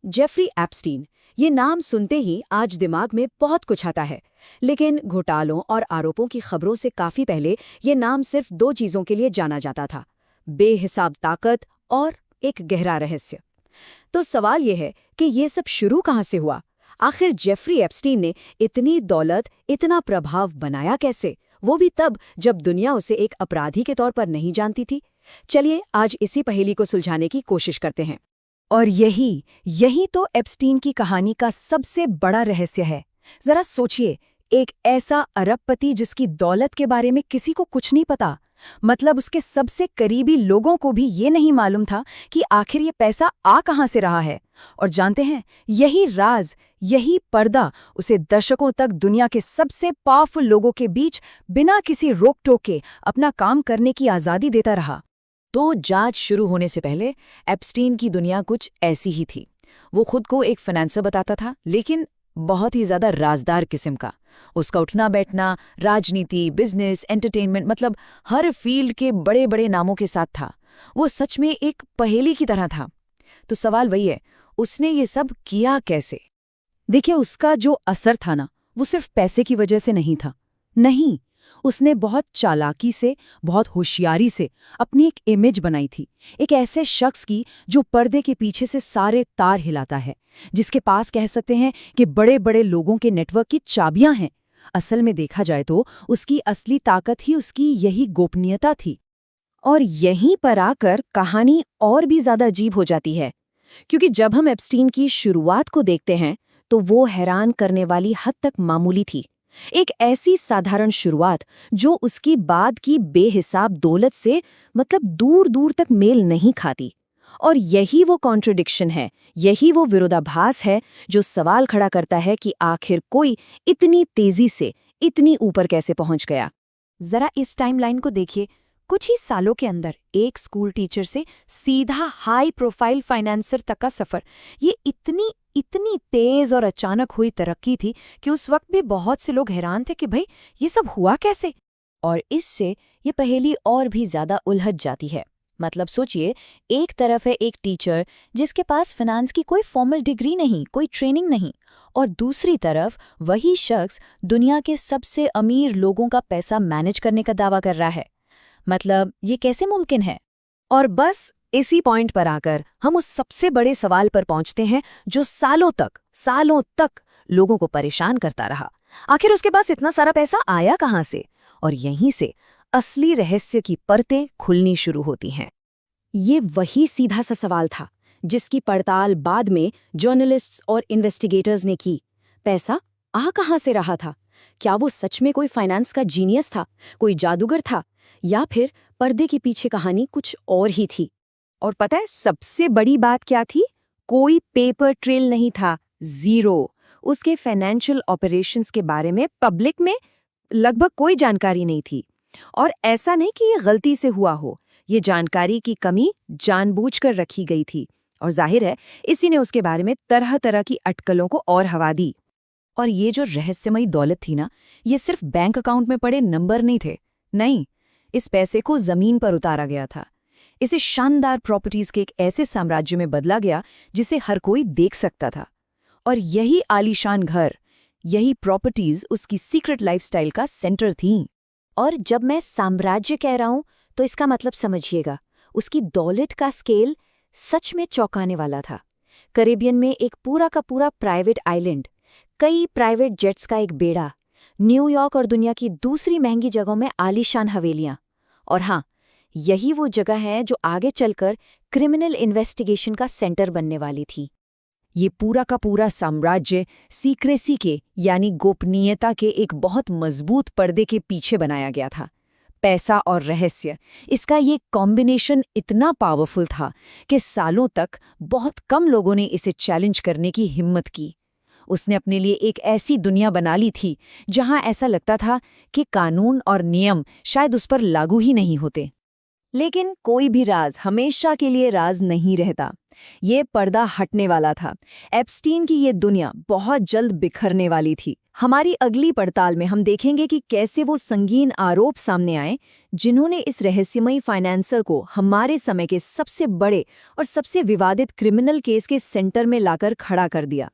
Jeffrey Epstein, ये नाम सुनते ही आज दिमाग में बहुत कुछ आता है। लेकिन घोटालों और आरोपों की खबरों से काफी पहले ये नाम सिर्फ दो चीजों के लिए जाना जाता था: बेहिसाब ताकत और एक गहरा रहस्य। तो सवाल ये है कि ये सब शुरू कहाँ से हुआ? आखिर जेफरी एप्स्टीन ने इतनी दौलत, इतना प्रभाव बनाया कैसे, वो भी तब जब दुनिया उसे एक अपराधी के तौर पर नहीं जानती थी। चलिए आज इसी पहेली को सुलझाने की कोशिश करते हैं। और यही यही तो एप्स्टीन की कहानी का सबसे बड़ा रहस्य है। जरा सोचिए, एक ऐसा अरबपति जिसकी दौलत के बारे में किसी को कुछ नहीं पता, मतलब उसके सबसे करीबी लोगों को भी ये नहीं मालूम था कि आखिर ये पैसा आ कहाँ से रहा है। और जानते हैं, यही राज, यही पर्दा उसे दशकों तक दुनिया के सबसे पावरफुल लोगों के बीच बिना किसी रोक टोक के अपना काम करने की आज़ादी देता रहा। तो जांच शुरू होने से पहले एप्स्टीन की दुनिया कुछ ऐसी ही थी। वो खुद को एक फाइनेंसर बताता था, लेकिन बहुत ही ज्यादा राजदार किस्म का। उसका उठना बैठना राजनीति, बिजनेस, एंटरटेनमेंट, मतलब हर फील्ड के बड़े बड़े नामों के साथ था। वो सच में एक पहेली की तरह था। तो सवाल वही है, उसने ये सब किया कैसे? देखिए, उसका जो असर था ना, वो सिर्फ पैसे की वजह से नहीं था। नहीं, उसने बहुत चालाकी से, बहुत होशियारी से अपनी एक इमेज बनाई थी। एक ऐसे शख्स की जो पर्दे के पीछे से सारे तार हिलाता है, जिसके पास कह सकते हैं कि बड़े बड़े लोगों के नेटवर्क की चाबियां हैं। असल में देखा जाए तो उसकी असली ताकत ही उसकी यही गोपनीयता थी। और यहीं पर आकर कहानी और भी ज्यादा अजीब हो जाती है, क्योंकि जब हम एप्स्टीन की शुरुआत को देखते हैं तो वो हैरान करने वाली हद तक मामूली थी। एक ऐसी साधारण शुरुआत जो उसकी बाद की बेहिसाब दौलत से मतलब दूर दूर तक मेल नहीं खाती। और यही वो कॉन्ट्रडिक्शन है, यही वो विरोधाभास है जो सवाल खड़ा करता है कि आखिर कोई इतनी तेजी से इतनी ऊपर कैसे पहुंच गया। जरा इस टाइमलाइन को देखिए। कुछ ही सालों के अंदर एक स्कूल टीचर से सीधा हाई प्रोफाइल फाइनेंसर तक का सफर, ये इतनी इतनी तेज और अचानक हुई तरक्की थी कि उस वक्त भी बहुत से लोग हैरान थे कि भाई ये सब हुआ कैसे। और इससे ये पहेली और भी ज्यादा उलझ जाती है। मतलब सोचिए, एक तरफ है एक टीचर जिसके पास फाइनेंस की कोई फॉर्मल डिग्री नहीं, कोई ट्रेनिंग नहीं, और दूसरी तरफ वही शख्स दुनिया के सबसे अमीर लोगों का पैसा मैनेज करने का दावा कर रहा है। मतलब ये कैसे मुमकिन है? और बस इसी पॉइंट पर आकर हम उस सबसे बड़े सवाल पर पहुंचते हैं जो सालों तक लोगों को परेशान करता रहा। आखिर उसके पास इतना सारा पैसा आया कहां से? और यहीं से असली रहस्य की परतें खुलनी शुरू होती हैं। ये वही सीधा सा सवाल था जिसकी पड़ताल बाद में जर्नलिस्ट्स और इन्वेस्टिगेटर्स ने की। पैसा आ कहां से रहा था? क्या वो सच में कोई फाइनेंस का जीनियस था, कोई जादूगर था, या फिर पर्दे के पीछे कहानी कुछ और ही थी? और पता है सबसे बड़ी बात क्या थी? कोई पेपर ट्रेल नहीं था, जीरो। उसके फाइनेंशियल ऑपरेशंस के बारे में पब्लिक में लगभग कोई जानकारी नहीं थी। और ऐसा नहीं कि ये गलती से हुआ हो, ये जानकारी की कमी जानबूझकर रखी गई थी। और जाहिर है इसी ने उसके बारे में तरह तरह की अटकलों को और हवा दी। और ये जो रहस्यमयी दौलत थी ना, ये सिर्फ बैंक अकाउंट में पड़े नंबर नहीं थे। नहीं, इस पैसे को जमीन पर उतारा गया था। इसे शानदार प्रॉपर्टीज के एक ऐसे साम्राज्य में बदला गया जिसे हर कोई देख सकता था। और यही आलीशान घर, यही प्रॉपर्टीज उसकी सीक्रेट लाइफस्टाइल का सेंटर थीं। और जब मैं साम्राज्य कह रहा हूं तो इसका मतलब समझिएगा, उसकी दौलत का स्केल सच में चौंकाने वाला था। कैरेबियन में एक पूरा का पूरा प्राइवेट आइलैंड, कई प्राइवेट जेट्स का एक बेड़ा, न्यूयॉर्क और दुनिया की दूसरी महंगी जगहों में आलीशान हवेलियां। और हाँ, यही वो जगह है जो आगे चलकर क्रिमिनल इन्वेस्टिगेशन का सेंटर बनने वाली थी। ये पूरा का पूरा साम्राज्य सीक्रेसी के यानी गोपनीयता के एक बहुत मजबूत पर्दे के पीछे बनाया गया था। पैसा और रहस्य, इसका ये कॉम्बिनेशन इतना पावरफुल था कि सालों तक बहुत कम लोगों ने इसे चैलेंज करने की हिम्मत की। उसने अपने लिए एक ऐसी दुनिया बना ली थी जहां ऐसा लगता था कि कानून और नियम शायद उस पर लागू ही नहीं होते। लेकिन कोई भी राज हमेशा के लिए राज नहीं रहता। ये पर्दा हटने वाला था। एप्स्टीन की ये दुनिया बहुत जल्द बिखरने वाली थी। हमारी अगली पड़ताल में हम देखेंगे कि कैसे वो संगीन आरोप सामने आए जिन्होंने इस रहस्यमयी फाइनेंसर को हमारे समय के सबसे बड़े और सबसे विवादित क्रिमिनल केस के सेंटर में लाकर खड़ा कर दिया।